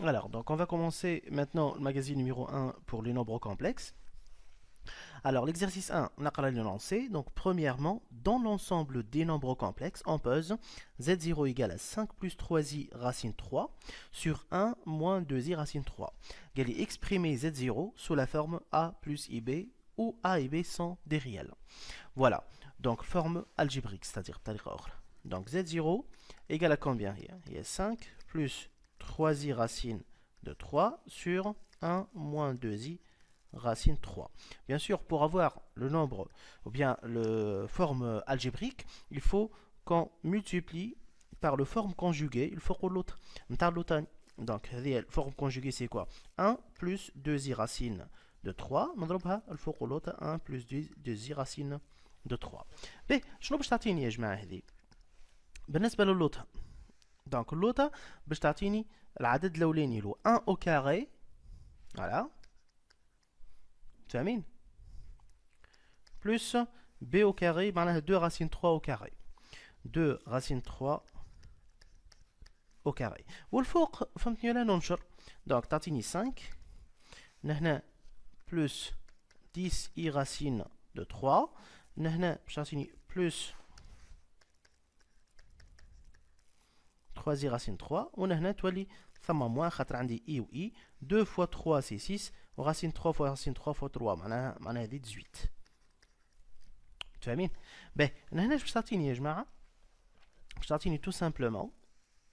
Alors, donc on va commencer maintenant le magazine numéro 1 pour les nombres complexes. Alors, l'exercice 1, on a le lancer. Donc, premièrement, dans l'ensemble des nombres complexes, on pose z0 égale à 5 plus 3i racine 3 sur 1 moins 2i racine 3. Vous allez exprimer z0 sous la forme a plus ib où a et b sont des réels. Voilà, donc forme algébrique, c'est-à-dire donc z0 égale à combien? Il y a 5 plus 3i racine de 3 sur 1 moins 2i racine 3. Bien sûr, pour avoir le nombre ou bien la forme algébrique, il faut qu'on multiplie par le forme conjuguée. Il faut que l'autre. Donc, la forme conjuguée, c'est quoi? 1 plus 2i racine de 3. il faut que l'autre 1 plus 2i racine de 3. B, شنو باش تعطيني يا جماعه هذه؟ بالنسبه للوطه دونك اللوطه باش تعطيني العدد الاولاني اللي هو 1 au carré. Voilà. فاهمين؟ plus b au carré معناها 2 racine 3 au carré. 2 racine 3 au carré. والفوق فهمتني ولا ننشر؟ دونك تعطيني 5 هنا plus 10 i racine de 3 هنا باش تعطيني plus 3i racine 3 وهنا تولي ثم موان خاطر عندي i و i 2 fois 3 c'est 6 و racine 3 fois racine 3 fois 3 معناها هذه 18. فاهمين؟ باهي هنا باش تعطيني يا جماعه؟ باش تعطيني tout simplement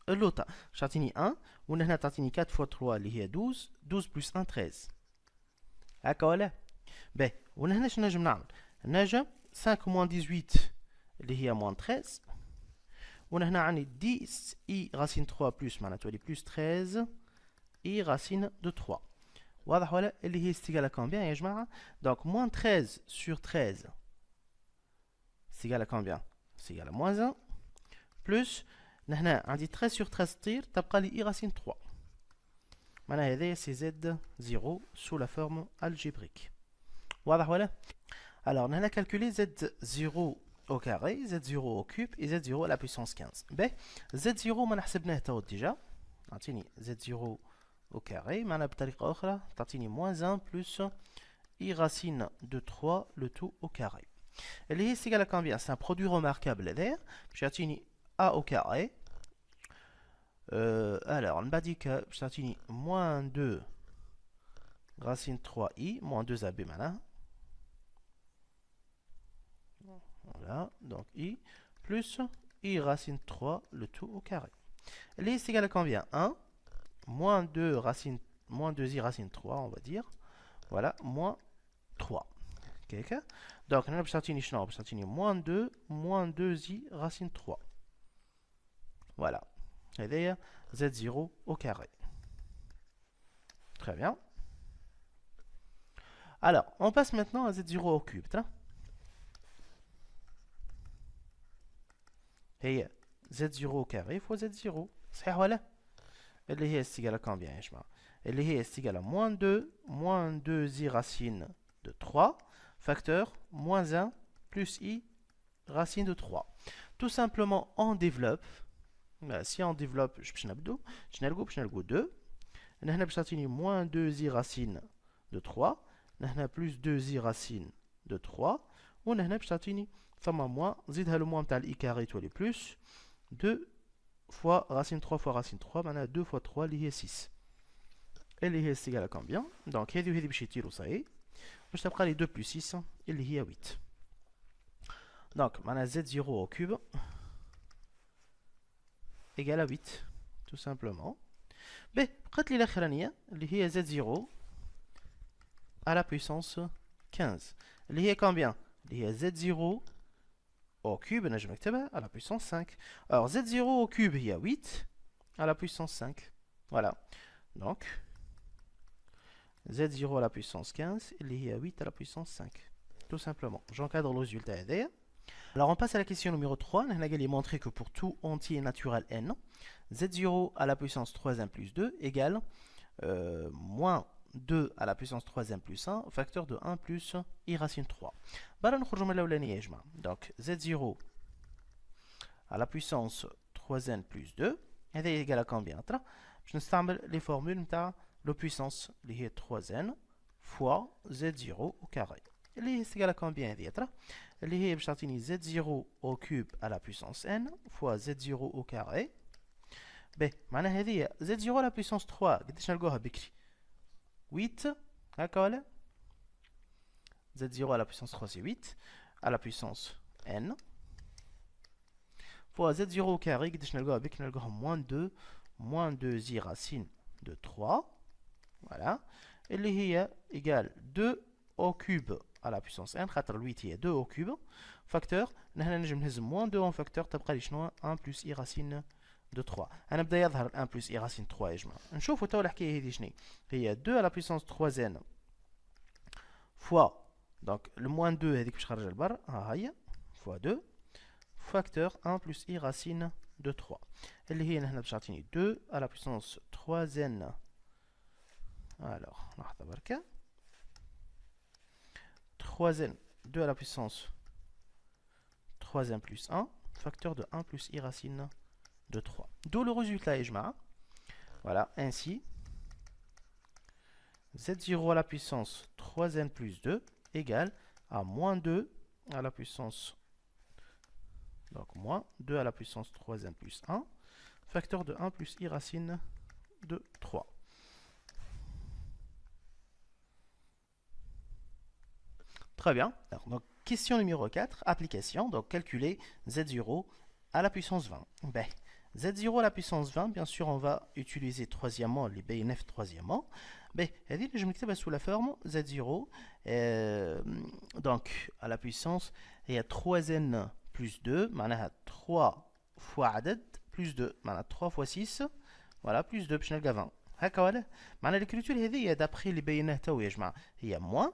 اللوطه باش تعطيني 1 وهنا تعطيني 4 fois 3 اللي هي 12 12 plus 1 13 هكا ولا؟ باهي وهنا شنو نجم نعمل؟ نجم 5 moins 18 اللي هي moins 13 وهنا عندي 10 i racine 3 plus معناها تولي plus 13 i racine de 3. واضح ولا؟ اللي هي c'est égal à combien يا جماعه؟ donc moins 13 sur 13 c'est égal à combien? c'est égal à moins 1 plus هنا عندي 13 sur 13 تطير تبقى لي i racine 3 معناها هذايا سي z0 sous la forme algébrique. واضح ولا؟ alors هنا calculer z0 au carré, z0 au cube et z0 à la puissance 15. Ben, z0 ما حسبناه تو déjà. اعطيني z0 au carré معنا بطريقة أخرى تعطيني moins 1 plus i racine de 3 le tout au carré. اللي هي c'est égal à combien? C'est un produit remarquable هذايا باش يعطيني a au carré. Alors on m'a dit que باش تعطيني moins 2 racine 3i moins 2ab معناها. Voilà, donc i plus i racine 3 le tout au carré. Les c'est égal à combien? 1 moins 2 racine moins 2i racine 3 on va dire. Voilà, moins 3. Okay. Donc on a moins 2 moins 2i racine 3. Voilà. Et d'ailleurs z0 au carré. Très bien. Alors, on passe maintenant à z0 au cube. هي z0 au carré fois z0 صحيح ولا؟ اللي هي c'est égal à combien يا جماعة؟ اللي هي c'est égal à moins 2i racine de 3 facteur moins 1 plus i racine de 3. Tout simplement on développe. Si on développe باش نبدو 2 هنا باش تعطيني moins 2i racine de 3 هنا plus 2i racine de 3 وهنا باش تعطيني ثم moins زيدها le moins نتاع i carré تولي plus 2 fois racine 3 fois racine 3 معناها 2 fois 3 اللي هي 6 اللي هي c'est égal à combien؟ donc هذه وهذه باش يطيروا صاي باش تبقى لي 2 plus 6 اللي هي 8. donc معناها z0 au cube égale à 8 tout simplement. ب بقات لي الاخرانيه اللي هي z0 à la puissance 15 اللي هي combien؟ اللي هي z0 au cube نجم نكتبها à la puissance 5. alors z0 au cube هي 8 à la puissance 5. voilà donc z0 à la puissance 15 اللي هي 8 à la puissance 5 tout simplement. j'encadre le résultat هذايا. alors on passe à la question numéro 3. هنا قال لي montrer que pour tout entier naturel n z0 à la puissance 3n plus 2 égale moins 2 à la puissance 3n plus 1 facteur de 1 plus i racine 3. بلا نخرجوا من الاولانيه يا جماعه. donc z0 à la puissance 3n plus 2 هذا égal à combien؟ باش نستعمل لي فورمول نتاع لو بويسونس اللي هي 3n فوا z0 au carré اللي هي استيغال كومبيان هذه ترى اللي هي باش تعطيني z0 au cube à la puissance n فوا z0 au carré. ب معناها هذه z0 à la puissance 3 قداش نلقوها بكري 8 هكا ولا z0 à la puissance 3 c'est 8 à la puissance n fois z0 au carré قداش نلقوها بكري نلقوها moins 2i racine de 3 voilà اللي هي égale 2 au cube à la puissance n خاطر 8 هي 2 au cube facteur نحن نجم نهز moins 2 en facteur تبقى لي شنو 1 plus i racine de 3 انا بدا يظهر 1 plus i racine 3 يا جماعه نشوفوا تو الحكايه هذه شنو هي 2 à la puissance 3n fois donc le moins 2 هذيك باش خرج البر ها هي fois 2 facteur 1 plus i racine de 3 اللي هي نحن باش تعطيني 2 à la puissance 3n alors لحظه بركه 3n 2 à la puissance 3n plus 1 facteur de 1 plus i racine de 3. D'où le résultat, Ejma. Voilà, ainsi, z0 à la puissance 3n plus 2 égale à moins 2 à la puissance, donc moins 2 à la puissance 3n plus 1, facteur de 1 plus i racine de 3. Très bien. Alors, donc, question numéro 4, application. Donc, calculer z0 à la puissance 20. Ben, z0 à la puissance 20, bien sûr, on va utiliser troisièmement les BNF troisièmement. Ben, je me sous la forme z0, donc à la puissance, il y a 3n plus 2, معناها 3 fois عدد plus 2, معناها 3 fois 6, voilà, plus 2 باش نلقى 20. هكا ولا؟ معناها l'écriture هذه d'après les BNF تاو يا جماعة هي moins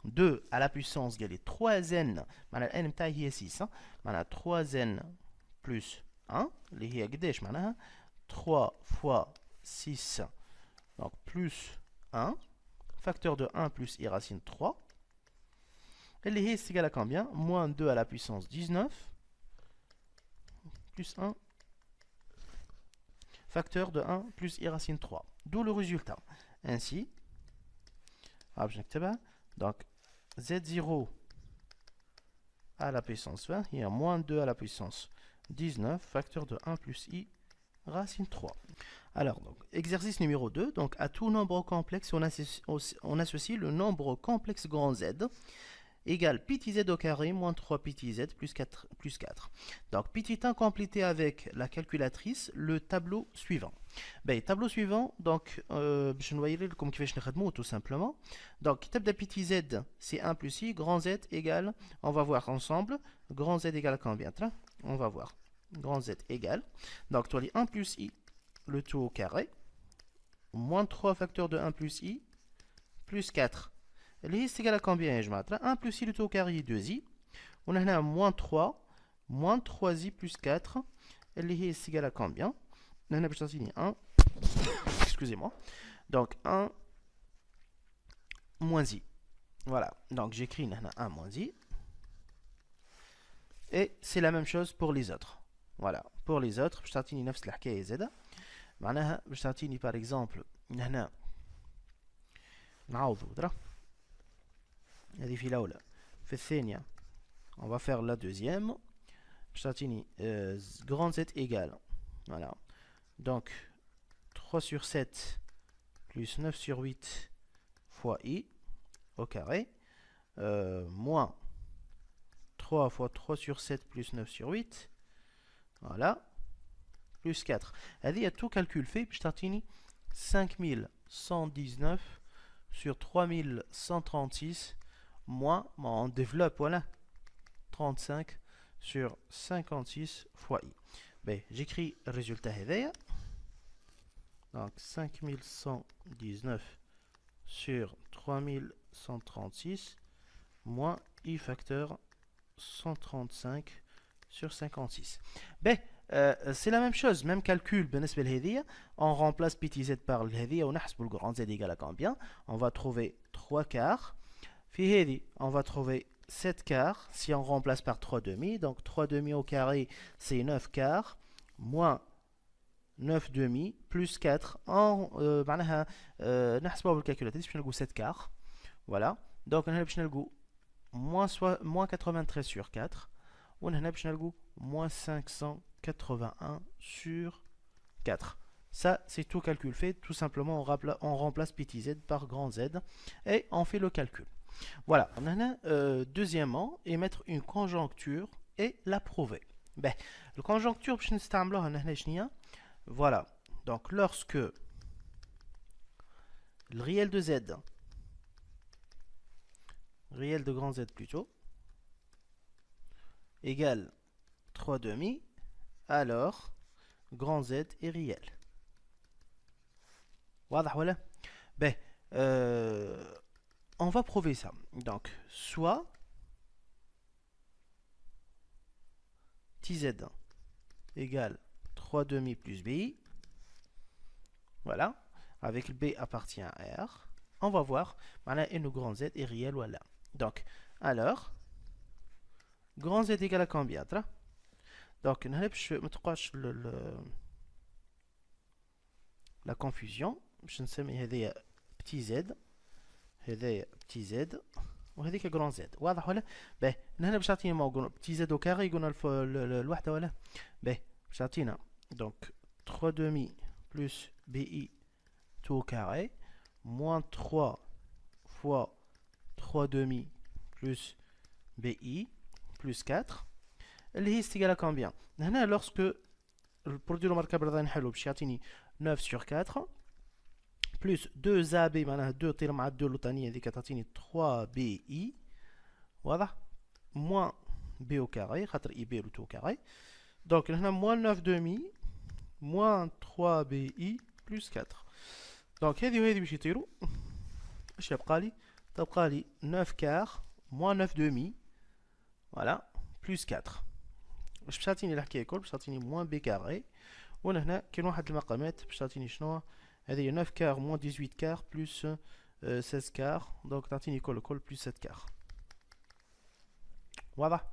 2 à la puissance قال لي 3n, معناها n نتاعي هي 6, معناها 3n plus 1 اللي هي قداش معناها 3 fois 6 donc plus 1 facteur de 1 plus i racine 3 اللي هي c'est égal à combien moins 2 à la puissance 19 plus 1 facteur de 1 plus i racine 3 d'où le résultat ainsi donc z0 à la puissance 20 il y a moins 2 à la puissance 19 facteur de 1 plus i racine 3. Alors, donc, exercice numéro 2. Donc, à tout nombre complexe, on associe le nombre complexe grand Z égale petit z au carré moins 3 petit z plus 4. Donc, petit 1 complété avec la calculatrice, le tableau suivant. Ben, tableau suivant, donc, je vais vous comme tout simplement. Donc, tab de petit z, c'est 1 plus i, grand z égale, on va voir ensemble, grand z égale à combien? On va voir. Grand Z égale. Donc, tu as 1 plus i, le tout au carré, moins 3 facteur de 1 plus i, plus 4. C'est égal à combien, je m'attends 1 plus i, le tout au carré, 2i. On a un moins 3, moins 3i plus 4. C'est égal à combien? On a 1. Excusez-moi. Donc, 1 moins i. Voilà. Donc, j'écris 1 moins i. Et c'est la même chose pour les autres. Voilà, pour les autres, je تعطيني نفس الحكاية زادة. معناها باش تعطيني par exemple هنا نعوضو درا. هذه في الأولى. في الثانية on va faire la deuxième. باش تعطيني grand Z égale. Voilà. Donc 3 sur 7 plus 9 sur 8 fois i au carré moins 3 fois 3 sur 7 plus 9 sur 8. Voilà. Plus 4. Il y a tout calcul fait. Puis je 5119 sur 3136 moins, on développe, voilà, 35 sur 56 fois i. Ben, j'écris le résultat. Donc 5119 sur 3136 moins i facteur 135 sur 56. Ben, c'est la même chose, même calcul. On remplace petit z par le on a le grand z égal à combien? On va trouver 3 quarts. On va trouver 7 quarts si on remplace par 3 demi. Donc 3 demi au carré, c'est 9 quarts. Moins 9 demi plus 4 en معناها نحسبوها بالكالكولاتريس باش نلقوا 7 كار. Voilà. Donc هنا باش نلقوا moins 93 sur 4 وهنا باش نلقوا moins 581 sur 4. Ça, c'est tout calcul fait. Tout simplement, on remplace petit z par grand Z et on fait le calcul. Voilà. Deuxièmement, émettre une conjoncture et la prouver. Ben, la conjoncture, voilà. Donc, lorsque le réel de Z, réel de grand Z plutôt, égale 3 demi, alors grand Z est réel. واضح ولا؟ Ben, on va prouver ça. Donc, soit TZ égale 3 demi plus BI. Voilà. Avec le B appartient à R. On va voir. Maintenant, et le grand Z est réel ou là. Donc, alors, grand Z égale à combien? Donc, la confusion. Je ne sais pas, petit z, petit z, وهذيك grand z. واضح ولا؟ باهي هنا باش تعطينا موجود petit z au carré قلنا الوحده ولا؟ باهي باش تعطينا donc 3 demi plus bi tout au carré moins 3 fois 3 demi plus bi plus 4 اللي هي égal à combien؟ هنا lorsque البرودوي المركب راه نحلو باش يعطيني 9 sur 4 plus 2AB معناها 2 طير مع 2 لوطانية هذيك تعطيني 3BI واضح moins B au carré خاطر IB le tout au carré donc هنا moins 9 demi moins 3BI plus 4 donc هذه وهذه باش يطيروا اش يبقى لي؟ تبقى لي 9 كار moins 9 demi voilà plus 4 باش تعطيني الحكاية الكل باش تعطيني moins B carré وهنا هنا كاين واحد المقامات باش تعطيني شنو هذه 9 كار moins 18 كار plus 16 كار دونك تعطيني كل plus 7 كار واضح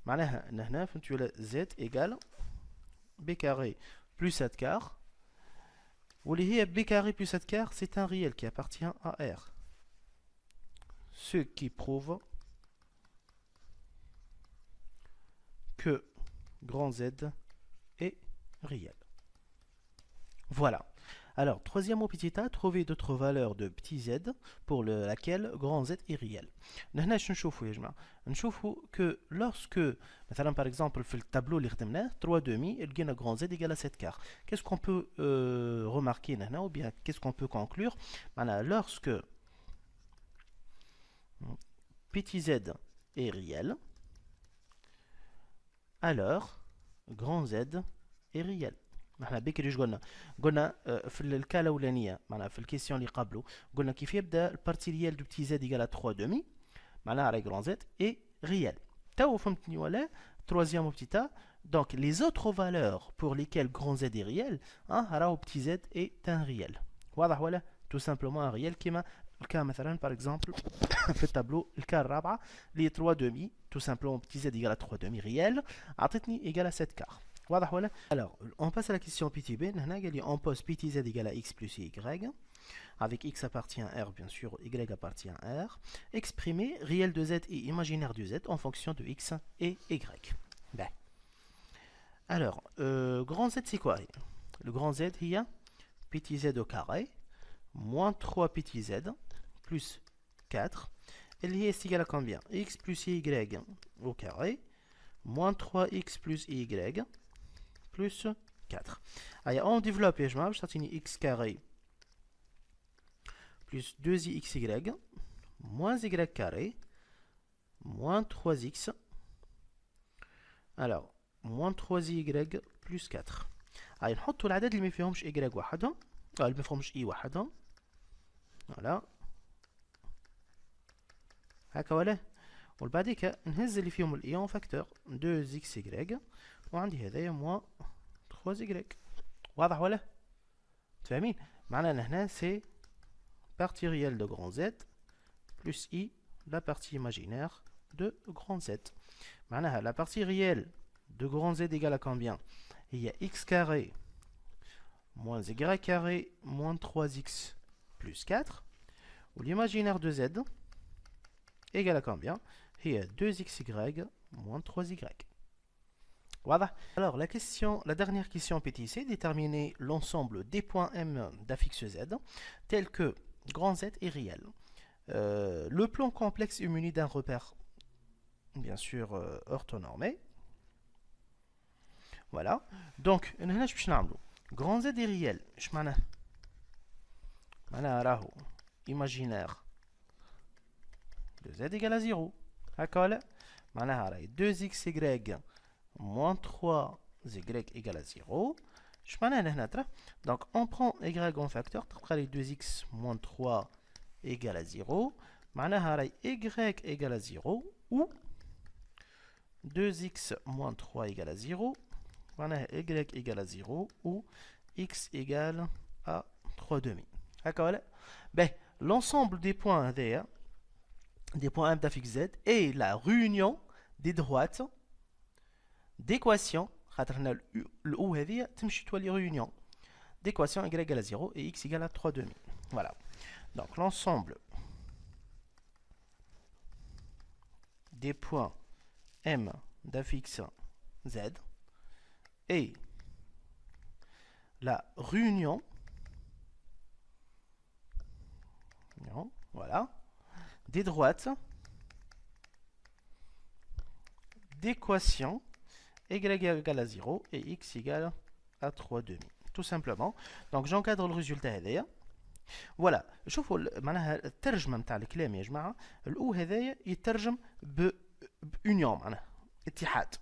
معناها ان هنا فهمتوا ولا z égale b carré plus 7 كار واللي هي b carré plus 7 كار c'est un réel qui appartient à R ce qui prouve que grand Z est réel. Voilà. Alors, troisième au petit a, trouver d'autres valeurs de petit z pour laquelle grand Z est réel. Nous allons que lorsque, par exemple, dans le tableau, 3 demi, il y a grand Z égale à 7 quarts. Qu'est-ce qu'on peut remarquer ou bien qu'est-ce qu'on peut conclure? Lorsque petit z est réel, alors grand Z est réel. احنا بكري قلنا في الكا الاولانيه معناها في الكيسيون اللي قبله قلنا كيف يبدا البارتي ريال دو بتي زد ايكال 3 دومي معناها راهي غران زد اي ريال تو فهمتني ولا troisième petit a donc les autres valeurs pour lesquelles grand Z est réel راهو petit z est un réel واضح ولا tout simplement un réel كيما الكا مثلا par exemple في التابلو الكا الرابعه اللي 3 دومي tout simplement petit z ايكال 3 دومي réel عطتني ايكال 7 كار واضح ولا؟ Alors, on passe à la question petit b. On pose petit z égale à x plus y. Avec x appartient à r, bien sûr, y appartient à r. Exprimer réel de z et imaginaire de z en fonction de x et y. Ben. Alors, grand z, c'est quoi? Le grand z, il y a petit z au carré, moins 3 petit z, plus 4. Et il est égal à combien? X plus y au carré, moins 3x plus y. Plus 4. Allez, on développe, je vais x carré plus 2xy moins y carré moins 3x. Alors, moins 3y plus 4. Allez, نحط العدد اللي ما فيهمش y واحد اللي ما فيهمش i واحد. Voilà. هكا ولا والبعديك نهز اللي فيهم الاي اون فاكتور 2xy وعندي هذايا موان 3y واضح ولا تفهمين معناها هنا سي partie réelle de grand Z plus i la partie imaginaire de grand Z معناها la partie réelle de grand Z égale à combien il y a x carré moins y carré moins 3x plus 4. Ou l'imaginaire de z égale à combien? Il y a 2xy moins 3y. Voilà. Alors la dernière question PTC, déterminer l'ensemble des points M d'un fixe z tel que grand Z est réel. Le plan complexe est muni d'un repère bien sûr orthonormé. Voilà. Donc هنا باش نعملوا grand Z est réel. ايش معناه؟ معناها راهو imaginaire de Z égale à 0. هكا ولا؟ معناها راهي 2xy moins 3y égale à 0. ايش معناها هنا ترى؟ Donc on prend y en facteur تبقى لي 2x moins 3 égale à 0. معناها راهي y égale à 0 ou 2x moins 3 égale à 0. معناها y égale à 0 ou x égale à 3 demi. هكا ولا؟ Ben, l'ensemble des points هذايا des points M d'un fixe Z est la réunion des droites d'équations خاطر هنا الأو هذه تمشي تولي réunion d'équations y égale à 0 et x égale à 3 demi. Voilà. Donc l'ensemble des points M d'un fixe Z est la réunion voilà, des droites d'équations y égale à 0 et x égale à 3 demi. Tout simplement. Donc j'encadre le résultat هذايا. Voilà. شوفوا معناها الترجمة نتاع الكلام يا جماعة. الأو هذايا يترجم بunion معناها اتحاد.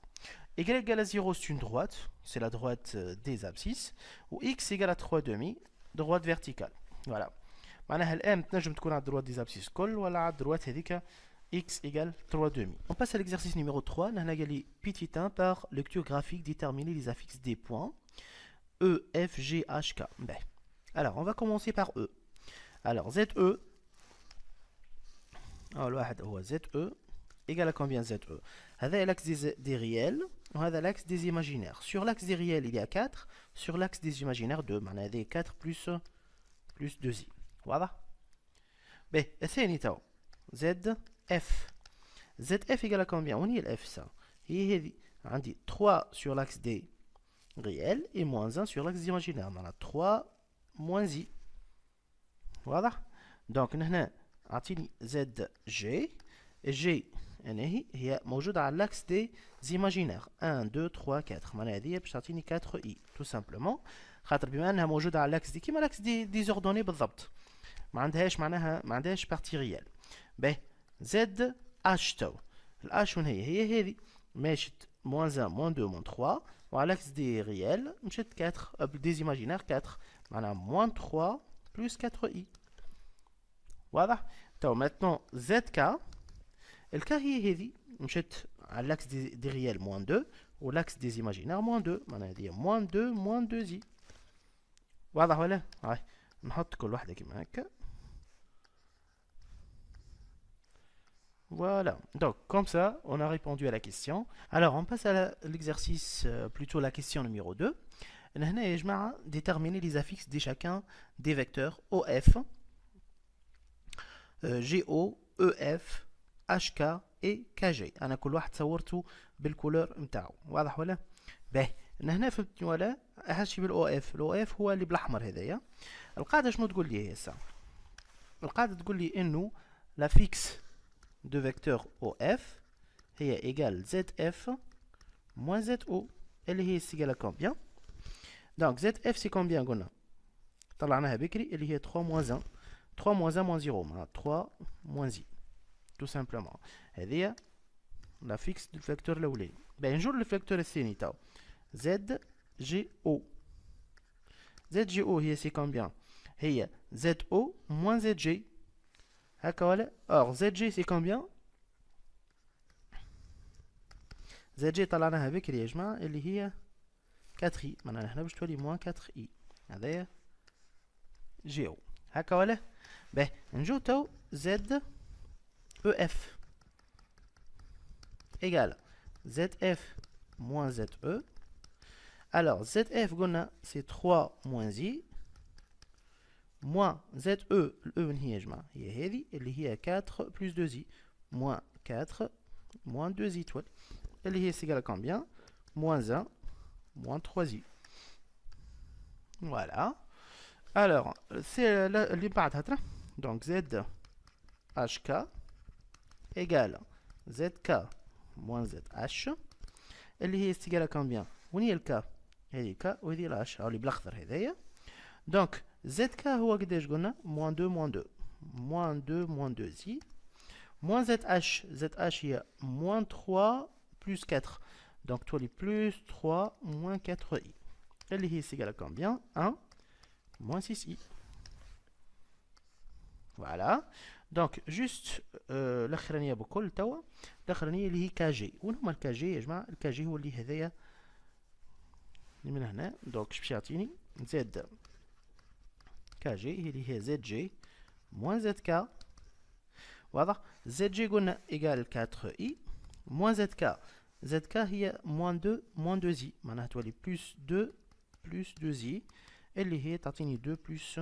Y égale à 0 c'est une droite, c'est la droite des abscisses, ou x égale à 3 demi, droite verticale. Voilà. معناها الام تنجم تكون على الدروات des abscisses كل ولا على الدروات هذيك x égale 3 demi. On passe à l'exercice numéro 3. Nous avons petit 1 par lecture graphique déterminer les affixes des points E, F, G, H, K. Ben. Alors, on va commencer par E. Alors, ZE. Alors, le واحد هو ZE égale à combien ZE? هذا l'axe des réels وهذا l'axe des imaginaires. Sur l'axe des réels, il y a 4. Sur l'axe des imaginaires, 2. معناها هذه 4 plus 2i. واضح؟ ب الثاني تو ZF. ZF égale à combien? On y est le F ça. Et on dit 3 sur l'axe des réels et moins 1 sur l'axe des imaginaires. On a 3 moins i. Voilà. Donc, nous avons ZG. Et G est موجود على l'axe des imaginaires. 1, 2, 3, 4. معناها هذه باش تعطيني 4i. Tout simplement. خاطر بما انها موجودة على l'axe دي كيما l'axe des ordonnées بالضبط. ما عندهاش بارتي ريال. باهي زد اش تو الاش وين هي هذه ماشيت موان 1 موان 2 موان 3 وعلى الاكس دي ريال مشات 4 دي ايماجينير 4 معناها موان 3 بلس 4 اي. واضح؟ تو ماتنون زد كا الكا هي هذه مشات على الاكس دي ريال موان 2 والاكس دي ايماجينير موان 2 معناها هذه موان 2 موان 2 زي. واضح ولا؟ هاي نحط كل واحده كيما هكا. Voilà, donc comme ça, on a répondu à la question. Alors, on passe à l'exercice, plutôt la question numéro 2. هنا يا جماعة déterminer les affixes de chacun des vecteurs OF, GO, EF, HK et KG. أنا كل واحد صورته بالكولور نتاعو. واضح ولا؟ باهي، هنا فهمتني ولا؟ أحد شي بالأوف، الأوف هو اللي بالأحمر هذايا. القاعدة شنو تقول لي هسه؟ القاعدة تقول لي إنه l'affixe de vecteur OF هي égale ZF moins ZO اللي هي égale à combien? Donc ZF c'est combien قلنا؟ طلعناها بكري اللي هي 3 moins 1 3 moins 1 moins 0 معناها 3 moins i tout simplement. هذه l'affixe du vecteur الأولاني. نجور للفيكتور الثاني تاو ZGO. ZGO هي c'est combien؟ هي ZO moins ZG. هكا ولا؟ اور ZG c'est combien؟ ZG طلعناها بكري يا جماعة اللي هي 4i معناها هنا باش تولي موان 4i. هذايا GO. هكا ولا؟ باهي نجو تو ZEF égale ZF moins ZE. Alors, ZF, c'est 3 moins I, moins ZE, l'E هي جماعة هي هذه اللي هي 4 plus 2I, moins 4, moins 2I toile. اللي هي c'est égal à combien? Moins 1, moins 3I. Voilà. Alors, c'est اللي بعدها ترى. Donc, ZHK égale ZK moins ZH. اللي هي c'est égal à combien? وين هي الك؟ هذه ك وهذه الH. اللي بالأخضر هذايا. Donc, ZK هو قداش قلنا؟ moins 2 moins 2. Moins 2 moins 2i. Moins ZH. ZH هي moins 3 plus 4. Donc, toi les plus 3 moins 4i. اللي هي c'est égal à combien? 1 moins 6i. Voilà. Donc, juste الأخرانية بكل توا. الأخرانية اللي هي KG. وين هما الKG يا جماعة؟ الKG هو اللي هذايا اللي من هنا. donc باش يعطيني Z KG اللي هي ZG moins ZK. واضح؟ ZG قلنا égal 4i moins ZK. ZK هي moins 2 moins 2i. معناها تولي plus 2 plus 2i اللي هي تعطيني 2 plus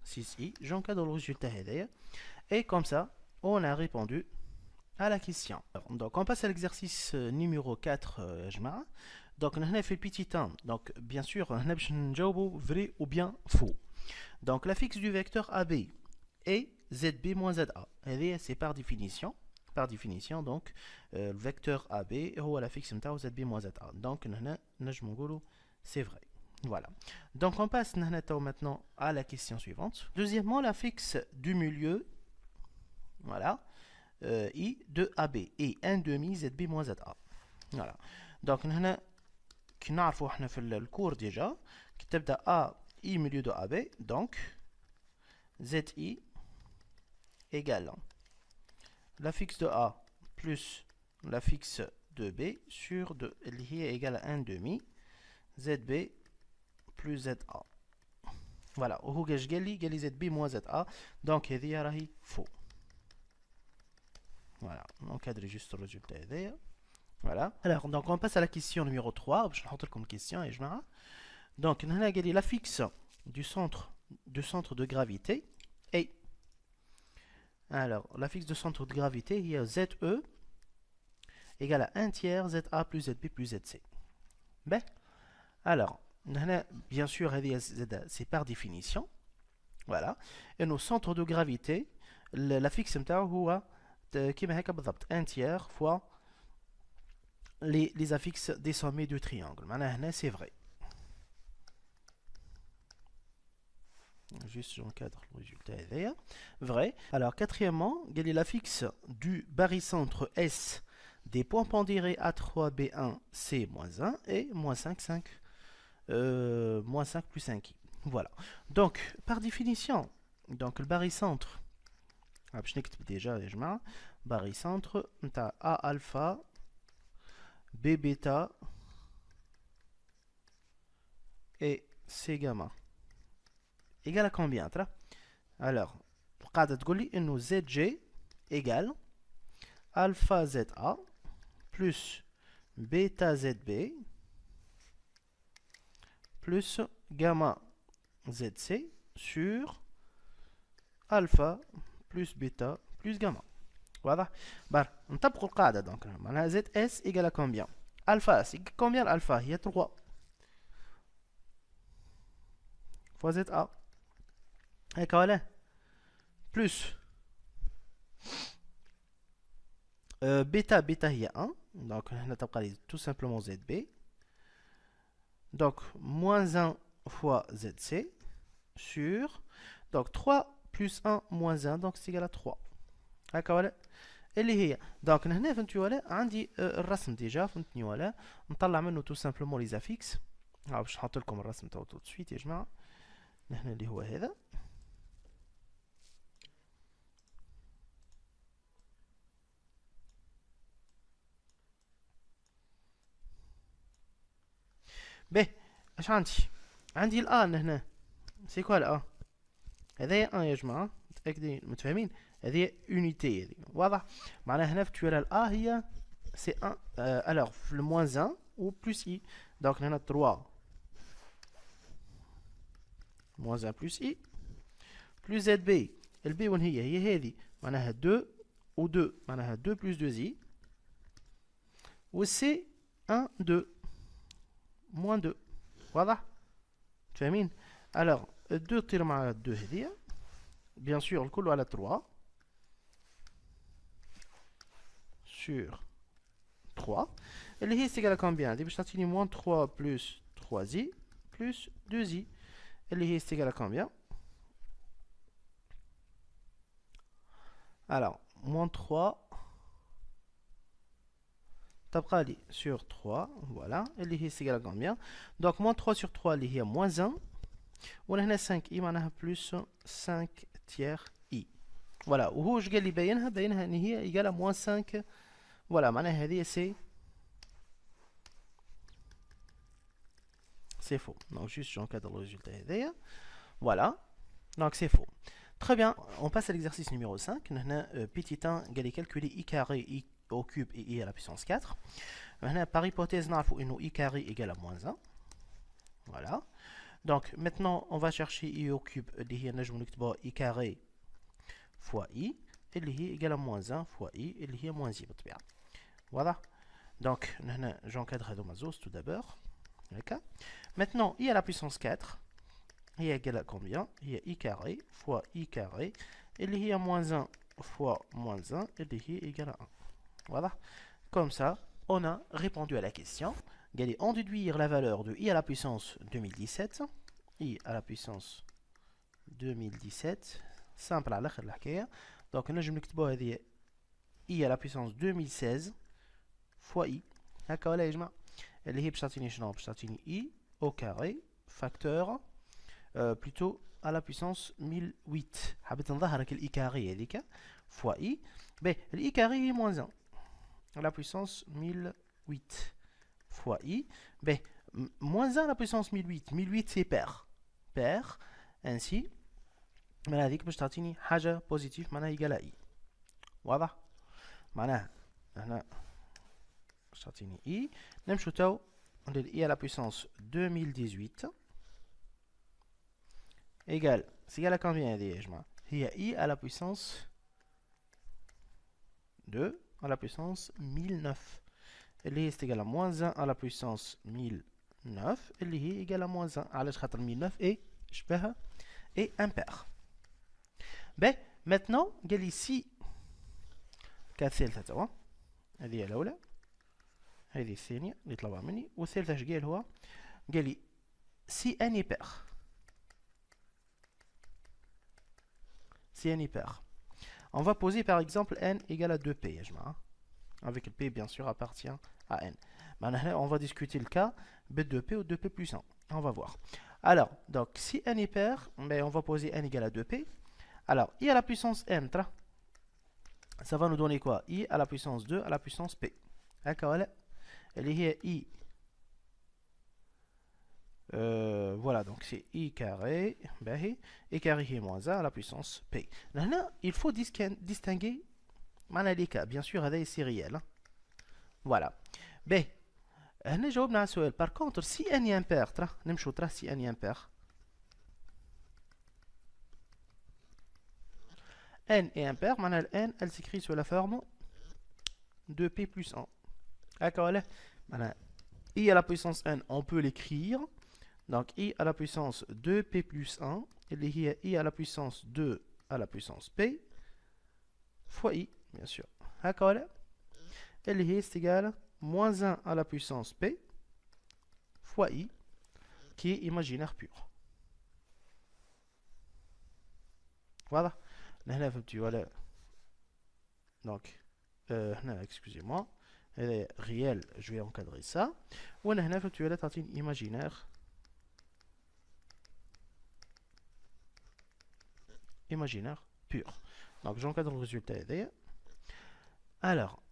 6i. j'encadre le résultat هذايا. Et comme ça, on a répondu à la question. Donc on passe à l'exercice numéro 4 جماعة. Donc on a fait le petit temps. Donc bien sûr, on a نجاوبوا vrai ou bien faux. Donc la fixe du vecteur AB est ZB moins ZA. C'est par définition. Par définition, donc le vecteur AB هو la fixe نتاعو ZB moins ZA. Donc هنا نجمو نقولوا c'est vrai. Voilà. Donc on passe maintenant à la question suivante. Deuxièmement, la fixe du milieu, voilà, I de AB et 1 demi ZB moins ZA. Voilà. Donc هنا كي نعرفوا احنا في الكور ديجا كي تبدا A I milieu de AB, donc ZI égale la fixe de A plus la fixe de B sur 2 اللي هي égale à 1 demi ZB plus ZA. Voilà. وهو قاش قال لي ZB moins ZA. donc هذه راهي faux. Voilà. on cadre juste le résultat هذايا. Voilà. Alors, donc on passe à la question numéro 3. Je vais vous comme question et je m'arrête. Donc, on a la fixe du centre de gravité est. Alors, la fixe de centre de gravité, il y a ZE égale à 1 tiers ZA plus ZB plus ZC. Ben, alors, bien sûr, c'est par définition. Voilà. Et nos centres de gravité, la fixe qui est 1 tiers fois les affixes des sommets du triangle. Maintenant, c'est vrai. Juste j'encadre le résultat. Vrai. Alors, quatrièmement, quelle est la fixe du barycentre S des points pondérés A3, B1, C, moins 1 et moins 5, 5, moins 5 plus 5i. Voilà. Donc, par définition, donc, le barycentre, je n'écris déjà, barycentre, A alpha, B bêta et C gamma égale à combien? Alors, القاعدة تقول لي إنه ZG égale alpha ZA plus bêta ZB plus gamma ZC sur alpha plus bêta plus gamma. واضح؟ بار نطبقوا القاعدة دونك معناها زد اس ايجال كومبيان؟ الفا سي كومبيان الفا هي 3 فوا زد ا هيك ولا بلس بيتا هي 1 دونك هنا تبقى لي tout simplement زد بي دونك moins 1 fois ZC sur donc 3 plus 1 moins 1 donc c'est égal à 3 هكا ولا اللي هي دونك هنا فهمتوا ولا عندي الرسم ديجا فهمتني ولا نطلع منه تو سامبلومون لي زافيكس باش نحط لكم الرسم تاعو تو سويت يا جماعه هنا اللي هو هذا به اش عندي الان هنا سي كوا الان هذايا ان يا جماعه متاكدين متفاهمين هذه unité هذه واضح معناها هنا في لا هي سي 1 alors le moins 1 ou plus i donc هنا 3 moins 1 plus i plus zb. البي وين هي هذه معناها 2 و 2 معناها 2 plus 2i و c 1 2 moins 2. واضح؟ فاهمين؟ alors 2 طير مع 2 هذيا bien sûr الكل على 3 sur 3 اللي هي c'est égal à combien؟ هذه باش تعطيني moins 3 plus 3i plus 2i اللي هي c'est égal à combien؟ alors moins 3 تبقى لي sur 3 voilà اللي هي c'est égal à combien؟ donc moins 3 sur 3 اللي هي moins 1 وهنا 5i معناها plus 5 tiers i voilà وهو اش قال لي بينها ان هي égal à moins 5 voilà معناها هذه c'est faux donc juste j'encadre le résultat هذايا voilà donc c'est faux. Très bien, on passe à l'exercice numéro 5. Petit 1 قال لي calculer i carré i au cube et i à la puissance 4. Par hypothèse نعرفوا انه i carré égale à moins 1 voilà. Donc maintenant on va chercher i au cube اللي هي نجم نكتبوها i carré fois i اللي هي égale à moins 1 fois i اللي هي moins i بالطبيعة. Voilà. Donc j'encadre هذوما زوز tout d'abord. D'accord. Maintenant i à la puissance 4 est égale à combien? Il y a i carré fois i carré et il y a moins 1 fois moins 1 et il est égal à 1. Voilà. Comme ça, on a répondu à la question. Allez, en déduire la valeur de i à la puissance 2017. i à la puissance 2017. Simple à l'akhir l'hakaia. Donc, nous نكتبوا هذه i à la puissance 2016 fois i. هكا ولا يا جماعة؟ اللي هي باش تعطيني شنو؟ باش تعطيني i au carré facteur plutôt à la puissance 1008. حبيت نظهرك الاي كاري هذيك فوا اي باهي الاي كاري هي موان 1 à la puissance 1008 fois i باهي moins 1 à la puissance 1008 1008 c'est pair ainsi من هذيك باش تعطيني حاجه بوزيتيف معناها يقال اي واضح معناها هنا باش تعطيني اي نمشيو تو ندير اي à la puissance 2018 égale, c'est égal à combien هذه يا جماعة؟ هي i à la puissance 2 à la puissance 1009 اللي هي c'est égal à moins 1 à la puissance 1009 اللي هي égal à moins 1 علاش خاطر 1009 est شبهها et impair. Ben maintenant قال لي سي كانت الثالثة توا هذه هي الأولى هذه الثانية اللي طلبها مني والثالثة اش قال هو؟ قال لي سي ان impair. C'est n hyper. On va poser par exemple n égale à 2p, avec le p bien sûr appartient à n. Maintenant, on va discuter le cas b2p ou 2p plus 1. On va voir. Alors, donc si n est pair, ben, on va poser n égale à 2p. Alors, i à la puissance n, ça va nous donner quoi? I à la puissance 2 à la puissance p. D'accord? Elle est i. Voilà, donc c'est i carré, i carré est moins 1 à la puissance p. Là, il faut distinguer les cas. Bien sûr, c'est réel. Voilà. B. Par contre, si n est impair, si n est impair, n est impair, n, elle s'écrit sous la forme de p plus 1. D'accord? I à la puissance n, on peut l'écrire. Donc, i à la puissance 2p plus 1, et i à la puissance 2 à la puissance p, fois i, bien sûr. D'accord? Et c'est égal à moins 1 à la puissance p, fois i, qui est imaginaire pur. Voilà. Donc, excusez-moi. Réel, je vais encadrer ça. Ou on a imaginaire. Imaginaire pur. Donc j'encadre le résultat. Alors,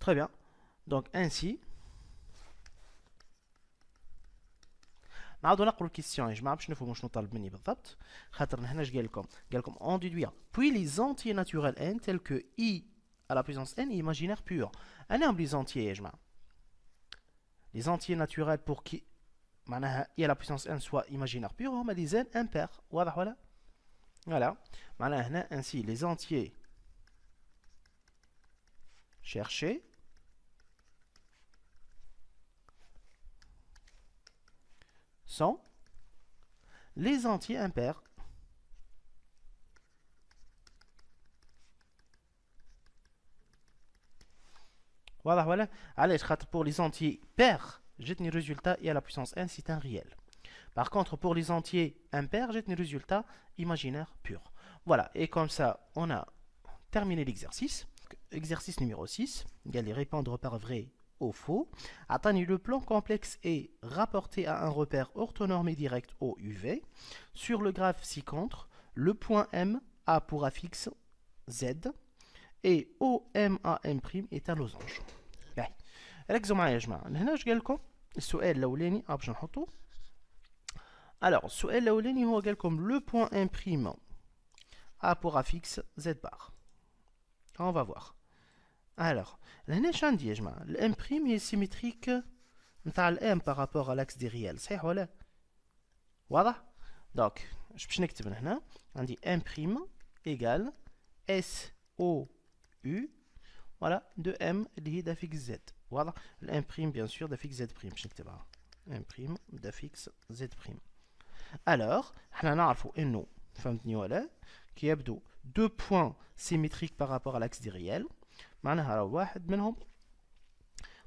très bien. Donc ainsi, نعاودو نقرو الكيستيون يا جماعه باش نفهموا شنو طالب مني بالضبط خاطر هنا اش قال لكم en déduire puis les entiers naturels n tels que i à la puissance n est imaginaire pur. انا les entiers يا جماعه les entiers naturels pour qui معناها y à la puissance n soit imaginaire pur هما des n impairs. واضح ولا؟ voilà معناها هنا ainsi les entiers cherchés sont les entiers impairs. واضح ولا؟ علاش؟ خاطر pour les entiers pairs جاتني résultat y à la puissance n c'est un réel. Par contre pour les entiers impairs جاتني résultat imaginaire pur. Voilà, et comme ça on a terminé l'exercice. Exercice numéro 6, il y a les répondre par vrai ou faux. Atteignez le plan complexe est rapporté à un repère orthonormé direct au UV. Sur le graphe ci-contre, le point M a pour affixe Z et OMAM' est un losange. ركزوا معايا يا جماعة. هنا اش قال لكم؟ السؤال الأولاني باش نحطو. Alors, السؤال الأولاني هو قال لكم le point M' a pour affixe Z bar. On va voir. Alors, هنا اش عندي يا جماعة؟ الام بريم هي symétrique نتاع الام par rapport à l'axe des réels، صحيح ولا؟ واضح؟ دونك اش باش نكتب هنا؟ عندي ام بريم ايكال اس او يو فوالا دو ام اللي هي دافيكس زد. واضح؟ الام بريم بيان سور دافيكس زد بريم باش نكتبها ام بريم دافيكس زد بريم. الوغ حنا نعرفوا انه فهمتني ولا؟ كي يبدو دو بوين symétriques par rapport à l'axe des réels معناها راه واحد منهم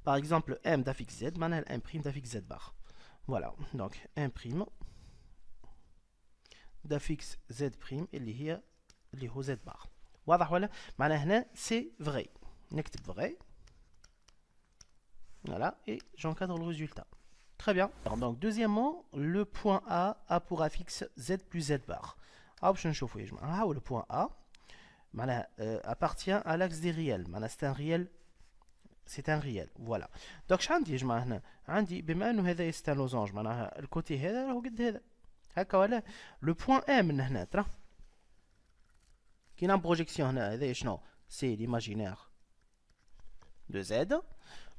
par exemple m d'affixe z معناها m prime d'affixe z bar. Voilà, donc m prime d'affixe z prime اللي هو z bar. واضح ولا؟ معناها هنا c'est vrai. نكتب vrai. Voilà, et j'encadre le résultat. Très bien. Alors, donc deuxièmement, le point A a pour affixe z plus z bar. باش نشوفوا يا جماعه. ها هو le point A معناها appartient à l'axe des réels. معناها c'est un réel. Voilà. Donc اش عندي يا جماعه هنا؟ عندي بما انه هذا c'est un losange معناها الكوتي هذا راهو قد هذا هكا ولا؟ لو بوين ا من هنا ترى كي نعمل بروجيكسيون هنا هذا شنو؟ سي ليماجينير دو زد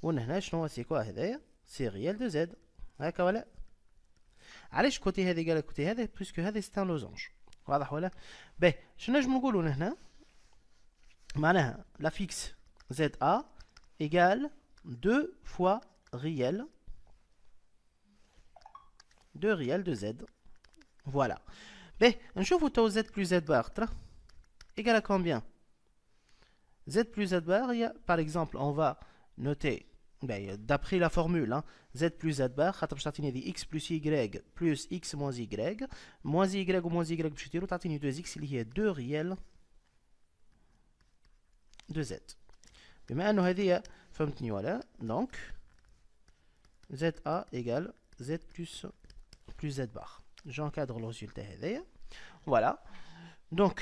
وهنا شنو سي كوا هذايا؟ سي ريال دو زد هكا ولا؟ علاش الكوتي هذا قال الكوتي هذا؟ باسكو هذا c'est un losange. واضح ولا؟ باهي شنو نجم نقولوا هنا؟ معناها لا فيكس زد ا égale 2 fois réel de z. Voilà. Ben, نشوفوا تو z plus z bar égale à combien? Z plus z bar, par exemple, on va noter, ben, d'après la formule, hein, z plus z bar, خاطر باش تعطيني دي x plus y plus x moins y moins y ou moins y باش يديروا تعطيني 2x اللي هي 2 réel de z. بما انه هذه فهمتني ولا؟ دونك ZA égale Z plus Z bar. J'encadre le résultat هذايا. Voilà. Donc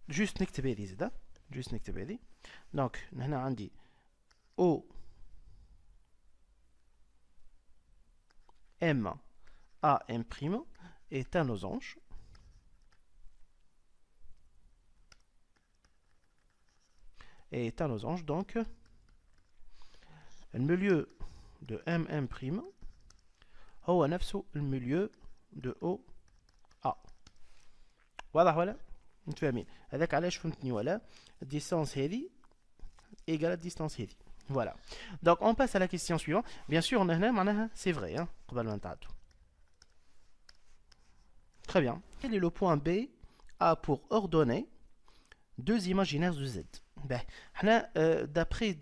juste نكتب هذه زادا. juste نكتب هذه. Donc هنا عندي O M A M' est un losange. est un losange, donc le milieu de MM' هو نفسه المilieu de OA. واضح ولا؟ متفاهمين؟ هذاك علاش فهمتني ولا؟ الديستانس هذه égale الديستانس هذه. Voilà. Donc on passe à la question suivante. Bien sûr on a هنا معناها c'est vrai hein قبل ما نتعدوا. Très bien. Quel est le point B A pour ordonner deux imaginaires de Z؟ حنا d'après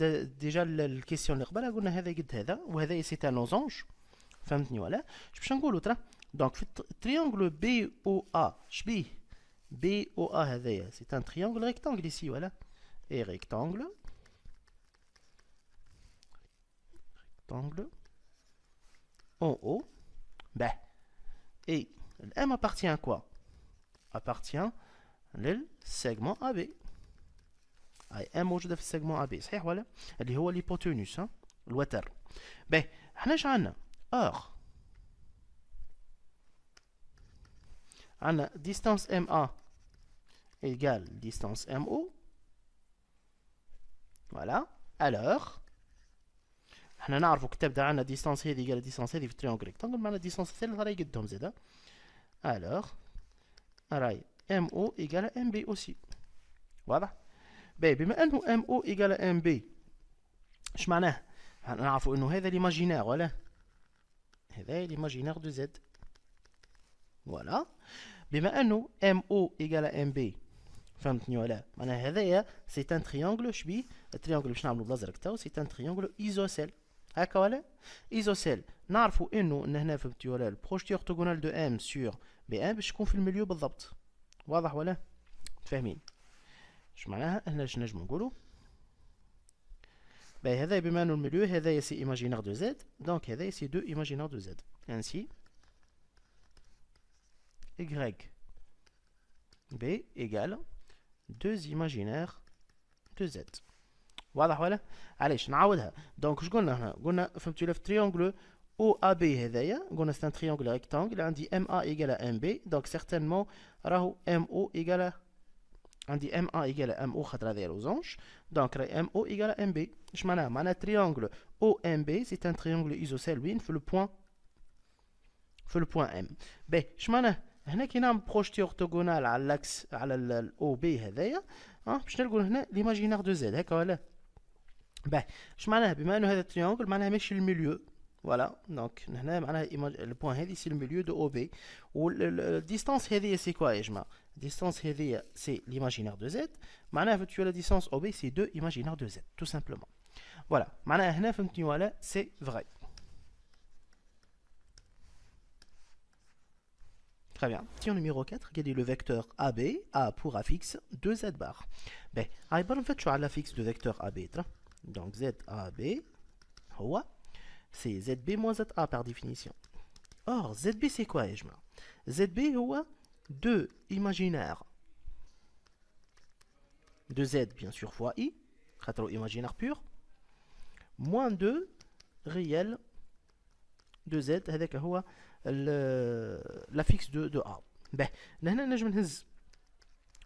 déjà الكيسيون اللي قبلها قلنا هذا قد هذا وهذا سي ان لوزونج فهمتني ولا؟ اش باش نقولوا ترى؟ دونك في التريونغل بي او ا شبيه بي او ا هذايا سي ان تريونغل ريكتانغل ici ولا؟ اي ريكتانغل en haut. Ben, et l'M appartient à quoi? Appartient le segment AB. اي ام موجوده في السيجمون ا بي صحيح ولا؟ اللي هو الهيبوتينوس الوتر. باهي حنا اش عندنا؟ عندنا ديستانس ام ا ايكال ديستانس ام او. فوالا. الوغ حنا نعرفوا كتبدا عندنا ديستانس هذه قال ديستانس هذه في تريونغل ريكتانجل معنا ديستانس الثالث راهي قدهم زاده. الوغ راهي ام او ايكال ام بي اوسي. واضح؟ باهي بما انه ام او ايكال ام بي اش معناه؟ نعرفوا انه هذا ليماجينير ولا هذا ليماجينير دو زد. فوالا بما انه ام او ايكال ام بي فهمتني ولا؟ معناها هذايا سي ان تريونغل شبيه التريونغل باش نعملو بلازرك تاو سي ان تريونغل ايزوسيل هكا ولا؟ ايزوسيل نعرفوا انه هنا فهمتي ولا البروجيكتي اورتوغونال دو ام سور بي ان باش تكون في الميليو بالضبط. واضح ولا؟ فاهمين؟ اش معناها؟ هنا اش نجمو نقولو؟ باهي هذا بما انه الميليو هذايا سي ايماجينير دو زد دونك هذايا سي دو ايماجينير دو زد انسي y b égale 2 imaginaires de z. واضح ولا؟ علاش نعاودها؟ دونك اش قلنا هنا؟ قلنا فهمتوا في تريونغل او ا بي هذايا قلنا سي ان تريونغل ريكتانغل عندي ام ا ايكال ام بي دونك سيغتانمون راهو ام او ايكال عندي ام ا ايكال ام او خاطر هذايا لوزونج دونك راهي ام او ايكال ام بي. اش معناها؟ معناها تريونغل او ام بي سي ان تريونغل ايزوسيل وين في البوان ام. باهي اش معناه؟ هنا كي نعمل بروجيكتي اورتوغونال على الاكس على الاو بي هذايا باش نلقوا هنا ليماجينير دو زد هكا ولا؟ باهي اش معناها؟ بما انه هذا تريونغل معناها ماشي الميليو. فوالا دونك هنا معناها البوان هذه سي الميليو دو او بي والديستانس هذه سي كوا يا جماعه؟ الديستانس هذه سي ليماجينير دو زد معناها فهمتوا لا ديستانس او بي سي دو ايماجينير دو زد تو سامبلومون. فوالا معناها هنا فهمتني ولا؟ سي فغي. Très bien. Question numéro 4, quel est le vecteur AB, A pour A fixe, 2Z bar. Ben, en fait, je suis à la fixe de vecteur AB. Donc, ZAB, c'est ZB moins ZA par définition. Or, ZB, c'est quoi, Ejma? ZB, c'est 2 imaginaires de Z, bien sûr, fois I, imaginaire pur, moins 2 réels de Z, avec la fixe de A. Ben, هنا نجم نهز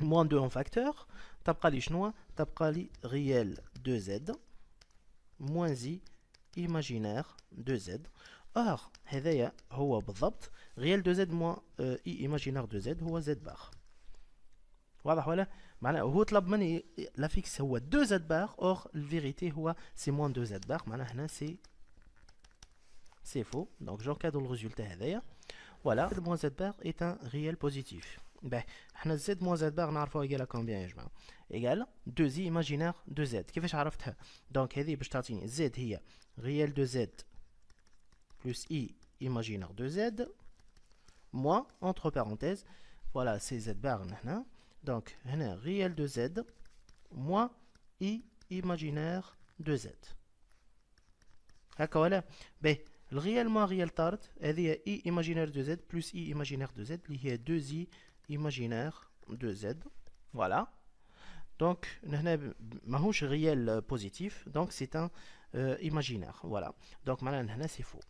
moins 2 en facteur تبقى لي شنو؟ تبقى لي réel de Z moins I imaginaire de Z. or هذايا هو بالضبط réel de Z moins I imaginaire de Z هو Z bar. واضح ولا؟ معناه هو طلب مني لا فيكس هو 2 Z bar or الفيريتي هو سي moins 2 Z bar معناه هنا c'est faux, donc j'encadre le résultat هذايا. Voilà, Z moins Z bar est un réel positif. Ben, Z moins Z bar نعرفوها égal à combien يا جماعة؟ égal 2i imaginaire de Z. كيفاش عرفتها؟ donc هذه باش تعطيني Z هي réel de Z plus i imaginaire de Z moins entre parenthèses voilà c'est Z bar هنا donc هنا réel de Z moins i imaginaire de Z. هكا ولا؟ باهي الريال ما ريال طارت هذه اي ايماجينير دو زد بلس اي ايماجينير دو زد اللي هي 2 زي ايماجينير دو زد. فوالا دونك هنا ماهوش ريال بوزيتيف دونك سي ان ايماجينير. فوالا دونك معناها هنا سي فو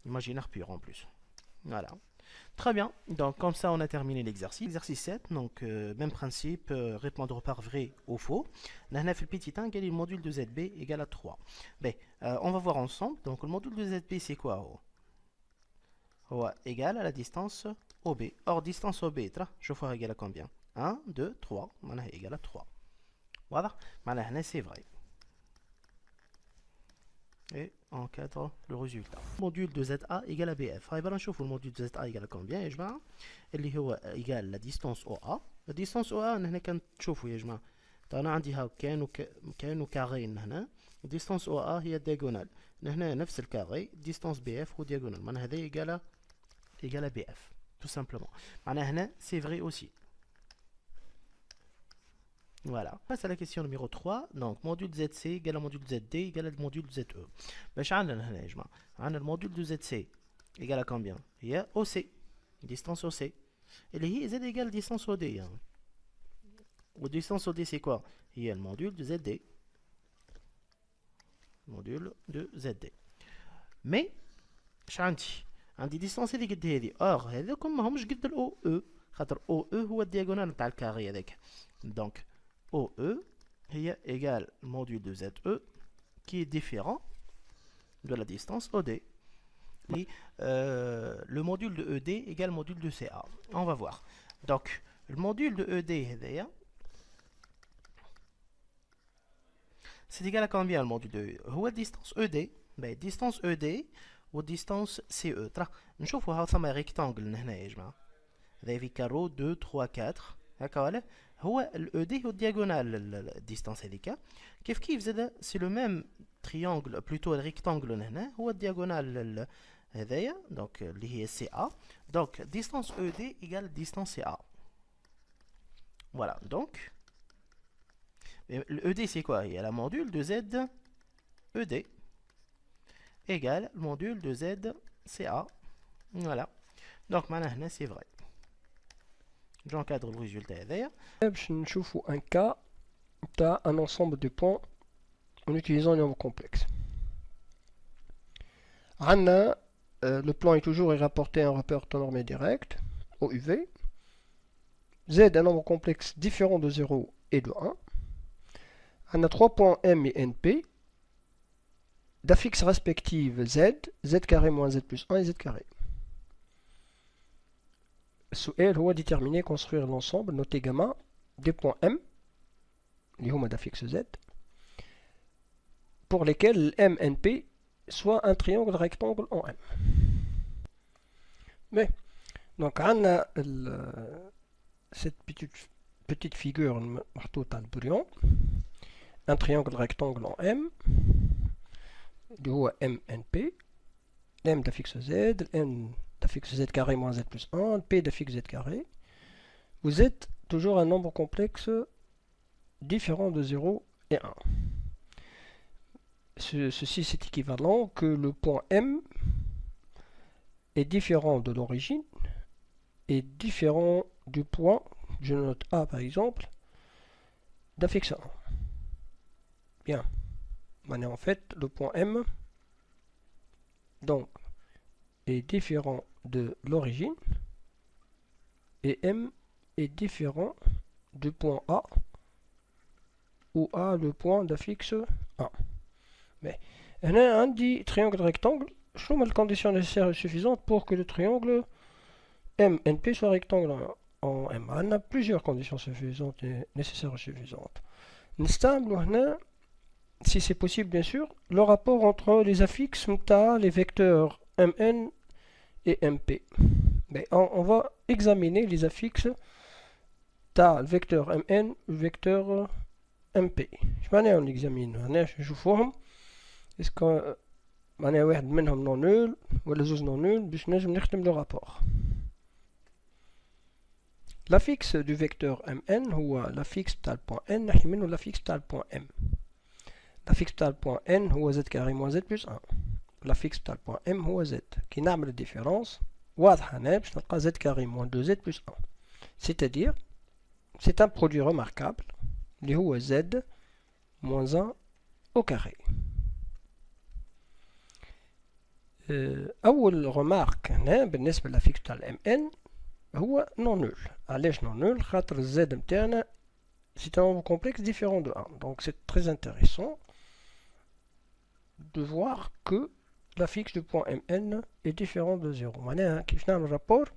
ايماجينير بيور en plus. Voilà. Très bien. Donc, comme ça, on a terminé l'exercice. Exercice 7, donc, même principe, répondre par vrai ou faux. On a fait le petit 1, quel est le module de ZB égal à 3. Ben, on va voir ensemble. Donc, le module de ZB, c'est quoi? Égal à la distance OB. Or, distance OB, je vois égal à combien? 1, 2, 3. On a égal à 3. Voilà. Maintenant, c'est vrai. Et encadre le résultat. Module de ZA égale à BF. On va voir le module de ZA égale à combien يا جماعة؟ اللي هو égal la distance OA. La distance OA هنا كنشوفوا يا جماعة. أنا عندي ها كانوا كارين هنا. distance OA هي diagonale. هنا نفس الكاري. distance BF هو diagonale. معناها هذا égal à BF. Tout simplement. معناها هنا c'est vrai aussi. Voilà. Passe à la question numéro 3. Donc, module ZC égale au module ZD égale au module ZE. باش عندنا هنا يا جماعة؟ عندنا الموديل دو ZC égale à combien؟ هي OC. Distance OC. اللي هي Z égale distance OD. يعني. و distance OD c'est quoi؟ هي الموديل دو ZD. Module de ZD. Mais اش عندي distance هذه قد هذه. or هذوكم ماهمش قد ال OE. خاطر OE هو الدياغونال نتاع الكاري هذاك. Donc OE هي égal module de ZE qui est différent de la distance OD. Et le module de ED égale module de CA. On va voir. Donc, le module de ED, c'est égal à combien le module de ED? هو distance ED. Ben, distance ED ou distance CE. نشوفوا ها ثما ريكتانجل هنا يا جماعة. هذا في كارو 2 3 4. هكا ولا؟ هو ال ED هو الدياغونال الديستانس هذيك. كيف زاد سي لو ميم triangle plutôt الريكتانجل هنا هو الدياغونال هذايا دونك اللي هي سي ا دونك distance ED égale distance CA. Voilà, donc le ED c'est quoi? Il y a la module de Z ED égale le module de Z CA. Voilà, donc maintenant c'est vrai. J'encadre le résultat هذايا. باش نشوفوا un cas تاع un ensemble de points en utilisant un nombre complexe. عندنا le plan est toujours rapporté à un repère temps normé direct, au UV. Z un nombre complexe différent de 0 et de 1. On a 3 points M et NP d'affixes respectives Z, Z carré moins Z plus 1 et Z carré. السؤال هو déterminer construire l'ensemble noté gamma des points M اللي هما d'affixe Z pour lesquels MNP soit un triangle rectangle en M. Mais donc on a cette petite figure marteau brillant, un triangle rectangle en M, du haut MNP, M d'affixe Z, N d'affixe Z carré moins Z plus 1, P d'affixe Z carré. Vous êtes toujours un nombre complexe différent de 0 et 1. Ceci c'est équivalent que le point M est différent de l'origine et différent du point, je note A par exemple, d'affixe 1. Bien. En fait, le point M donc est différent de l'origine et M est différent du point A où A le point d'affixe 1. Mais on a un dit triangle rectangle. Je trouve la condition nécessaire et suffisante pour que le triangle MNP soit rectangle en M. On a plusieurs conditions suffisantes et nécessaires et suffisantes. Si c'est possible bien sûr, le rapport entre les affixes les vecteurs MN et MP. Mais on va examiner les affixes le vecteur MN et le vecteur MP. Je vais on examine. Je vous est-ce que معناها واحد منهم non nul ولا زوج non nul باش نجم نختم le rapport. L'affixe du vecteur MN هو l'affixe تاع البوان N نحي منه l'affixe تاع البوان M. L'affixe تاع البوان N هو Z carré moins Z plus 1. L'affixe تاع البوان M هو Z. كي نعمل الديفيرونس واضحة هنا باش نلقى Z carré moins 2Z plus 1. C'est-à-dire c'est un produit remarquable اللي هو Z moins 1 au carré. أول remarque هنا بالنسبة للافيكس تاع الام ان هو non nul. علاش non nul؟ خاطر الزد نتاعنا c'est un nombre complexe différent de 1. Donc c'est très intéressant de voir que l'affixe du point mn est différent de 0. معناها كيفاش نعمل رابور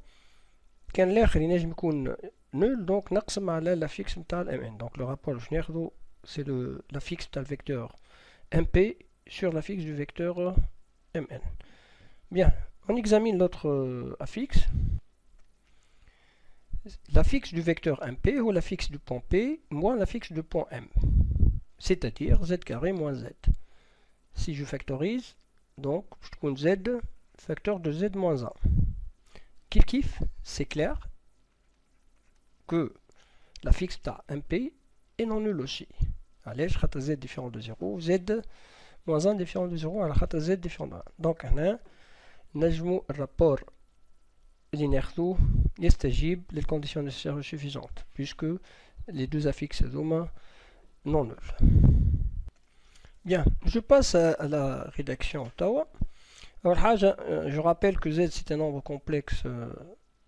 كان الاخر ينجم يكون nul donc نقسم على l'affixe نتاع الام ان. Donc le rapport باش ناخذو c'est l'affixe تاع le vecteur mp sur l'affixe du vecteur mn. Bien, on examine l'autre affixe. L'affixe du vecteur MP ou l'affixe du point P moins l'affixe du point M. C'est-à-dire Z carré moins Z. Si je factorise, donc je trouve Z facteur de Z moins 1. Kif, c'est clair que l'affixe de MP est non nul aussi. Allez, je rate Z différent de 0, Z moins 1 différent de 0, alors rate Z différent de 1. Donc, on a نجمو الرابور اللي ناخذوه يستجيب للconditions nécessaires suffisantes puisque les deux affixes هذوما non nuls. Bien, je passe à la rédaction توا. أول حاجة je rappelle que Z c'est un nombre complexe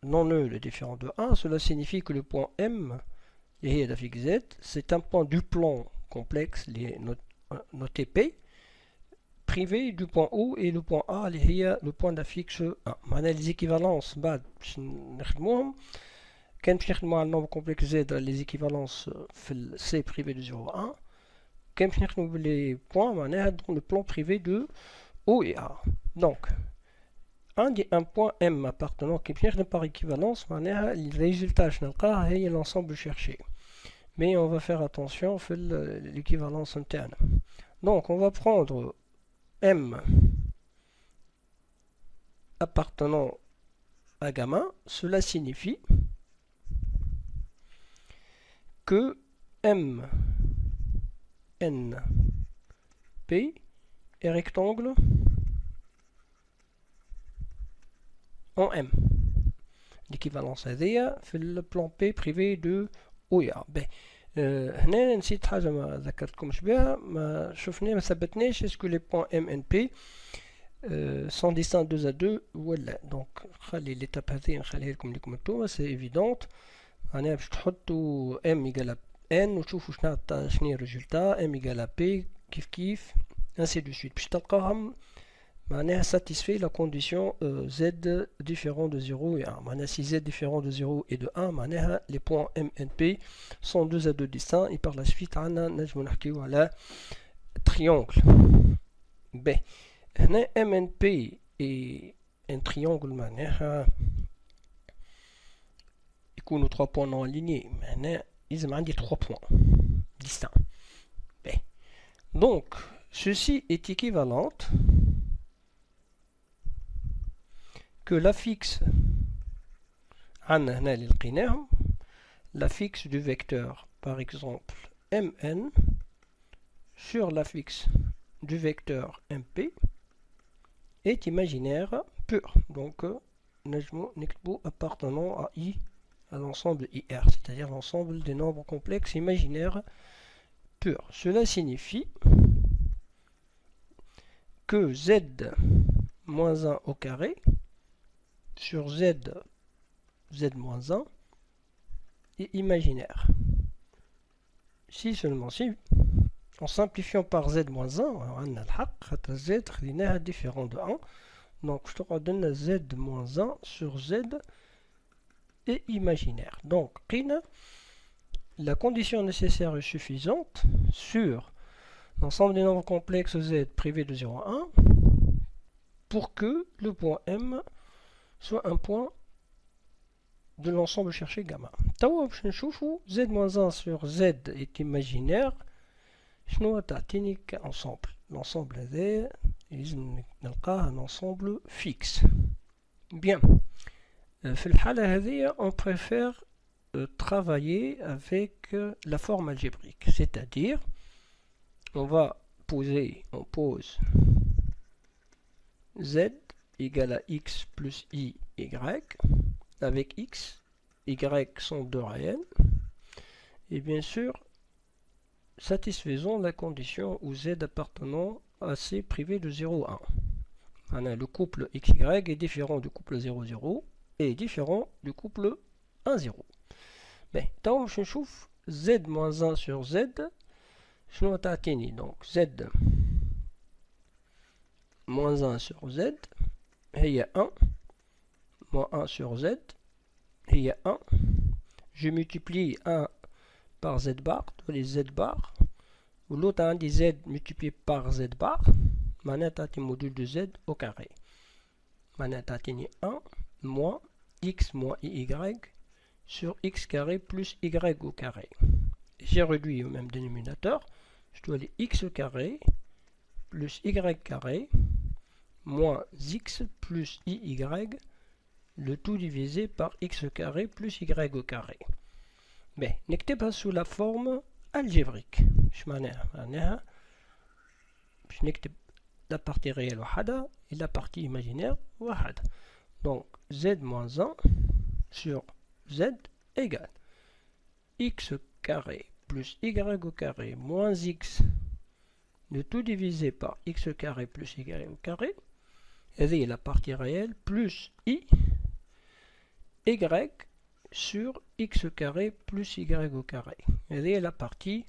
non nul et différent de 1. Cela signifie que le point M اللي هي l'affixe Z c'est un point du plan complexe noté P privé du point O et le point A اللي هي le point d'affixe 1. معناها les équivalences بعد باش نخدموهم كان باش نخدمو على النومبر كومبلكس زائد les équivalences في ال C privé de 0 1 كان باش نخدمو les points معناها dans le plan privé de O et A. Donc un point M appartenant qui باش نخدم par équivalence معناها le résultat باش نلقاه هي l'ensemble cherché. Mais on va faire attention à l'équivalence interne. Donc on va prendre M appartenant à gamma. Cela signifie que M N P est rectangle en M. L'équivalence هذه في le plan P privé de O et A. هنا نسيت حاجة ما ذكرتكمش بها ما شفنا ما ثبتناش اسكو لي بوان ام ان بي سون ديستان 2 à 2 ولا. دونك نخلي ليتاب هذه نخليها لكم انتوما سي ايفيدونت. معناها باش تحطوا ام ايكال ان وتشوفوا شنو هي الريزولتا ام ايكال بي كيف انسي دو سويت باش تلقاهم معناها satisfait la condition z différent de 0 et 1. معناها si z différent de 0 et de 1 معناها les points M et P sont 2 à 2 distincts et par la suite عندنا نجمو نحكيو على triangle. ب هنا M and P et un triangle معناها يكونوا 3 points non alignés معناها لازم عندي 3 points distincts. ب donc ceci est équivalente que l'affixe l'affixe du vecteur par exemple mn sur l'affixe du vecteur mp est imaginaire pur. Donc nous appartenant à i à l'ensemble ir, c'est-à-dire l'ensemble des nombres complexes imaginaires purs. Cela signifie que z moins 1 au carré sur z-1 est imaginaire. Si seulement si, en simplifiant par z-1, on a le z est différent de 1. Donc je te donne z-1 sur z est imaginaire. Donc la condition nécessaire est suffisante sur l'ensemble des nombres complexes z privé de 0 à 1 pour que le point M soit un point de l'ensemble cherché gamma. توا باش نشوفوا z-1 sur z est imaginaire شنو تعطيني كensemble. L'ensemble هذا لازم نلقاه un ensemble fixe. Bien. في الحالة هذه on préfère travailler avec la forme algébrique, c'est-à-dire on pose z égale à x plus i, y, avec x, y sont deux réels, et bien sûr, satisfaisons la condition où z appartenant à C privé de 0 à 1. Le couple xy est différent du couple 0, 0 et différent du couple 1, 0. Mais tant que je chauffe z moins 1 sur z, je dois atteindre donc z moins 1 sur z, et il y a 1, moins 1 sur z, et il y a 1. Je multiplie 1 par z bar, les z bar, ou l'autre un des z multiplié par z bar, manette module de z au carré. Manette 1 moins x moins y sur x carré plus y au carré. J'ai réduit au même dénominateur, je dois aller x carré plus y carré moins x plus y, le tout divisé par x carré plus y au carré. Mais نكتبها sous la forme algébrique. اش معناها باش نكتب la partie réelle وحدها et la partie imaginaire وحدها. Donc z moins 1 sur z égale x carré plus y au carré moins x, le tout divisé par x carré plus y au carré, et la partie réelle plus i, y sur x carré plus y au carré, et la partie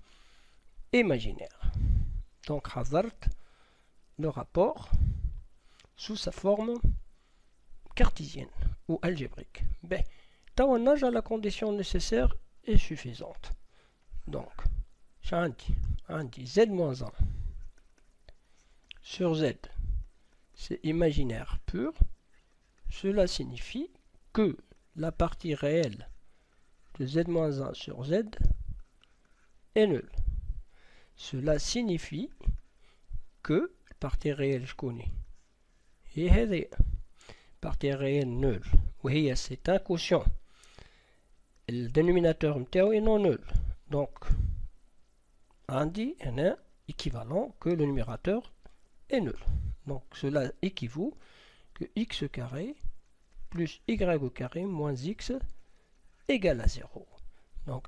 imaginaire. Donc حضرت le rapport sous sa forme cartésienne ou algébrique. Ben, on a la condition nécessaire est suffisante. Donc, j'ai dit z-1 sur z, c'est imaginaire pur. Cela signifie que la partie réelle de z-1 sur z est nulle. Cela signifie que la partie réelle je connais. Et la partie réelle nulle. Oui, c'est un quotient. Le dénominateur est non nul. Donc, on dit un équivalent que le numérateur est nul. Donc, cela équivaut que x carré plus y au carré moins x égale à 0. Donc,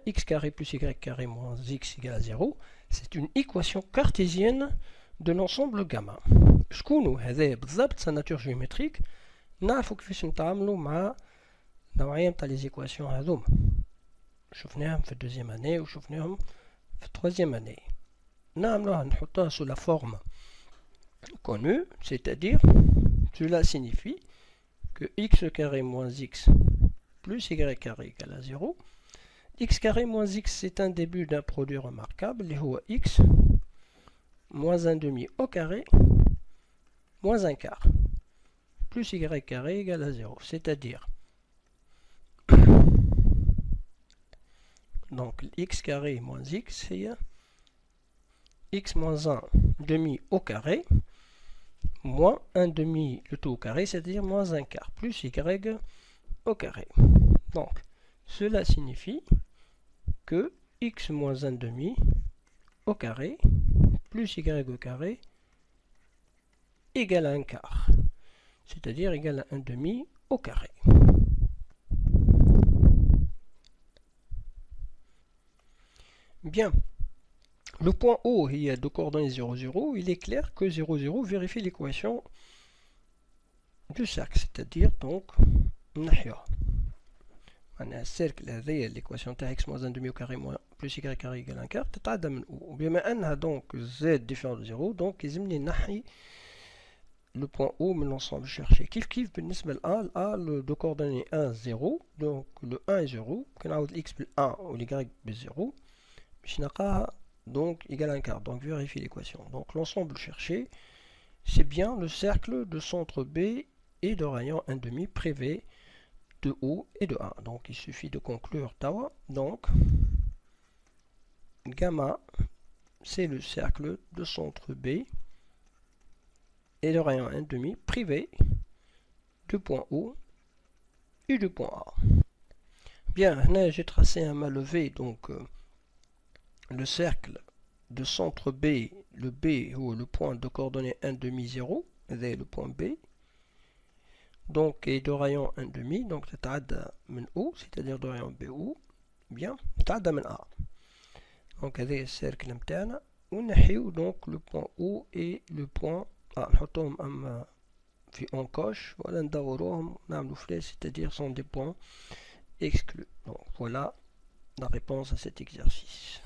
x carré plus y carré moins x égale à 0, c'est une équation cartésienne de l'ensemble gamma. شكونو هذا بالضبط sa nature géométrique نعرفوا كيفاش نتعاملوا مع نوعية نتاع les équations هذوما شفناهم في الدوزيام année وشفناهم في التروisième année. نعملوها نحطوها sous la forme connue, c'est-à-dire cela signifie que x carré moins x plus y carré égale à 0. X carré moins x, c'est un début d'un produit remarquable, et x moins 1 demi au carré moins 1 quart plus y carré égale à 0. C'est-à-dire, donc x carré moins x, c'est x moins 1 demi au carré moins 1 demi le tout au carré, c'est-à-dire moins 1 quart plus y au carré. Donc, cela signifie que x moins 1 demi au carré plus y au carré égale à 1 quart, c'est-à-dire égale à 1 demi au carré. Bien, le point O il y a de coordonnées 0, 0, il est clair que 0, 0 vérifie l'équation du cercle, c'est-à-dire donc un cercle هذايا l'équation تاع x moins 1 demi au carré moins plus y carré égale 1 quart تتعدى من O. وبما أنها donc z différent de 0, donc يلزمني نحي le point O من l'ensemble cherché. كيف بالنسبة ل A de coordonnées 1, 0, donc le 1 est 0, كنعوض x بال 1 و y بال 0 باش نلقاها donc égale à 1 quart. Donc vérifie l'équation. Donc l'ensemble cherché, c'est bien le cercle de centre B et de rayon 1 demi privé de O et de A. Donc il suffit de conclure tawa. Donc gamma, c'est le cercle de centre B et de rayon 1 demi privé du point O et du point A. Bien, là j'ai tracé un main levé, donc le cercle de centre B, le B ou le point de coordonnées 1 demi 0, c'est le point B. Donc, et de rayon 1 demi, donc تتعدى من O, c'est-à-dire de rayon BO, bien, تتعدى من A. Donc, هذا السيركل نتاعنا ونحيو donc le point O et le point A. نحطوهم أما في encoche ولا ندوروهم نعملوا flèche, c'est-à-dire sont des points exclus. Donc, voilà la réponse à cet exercice.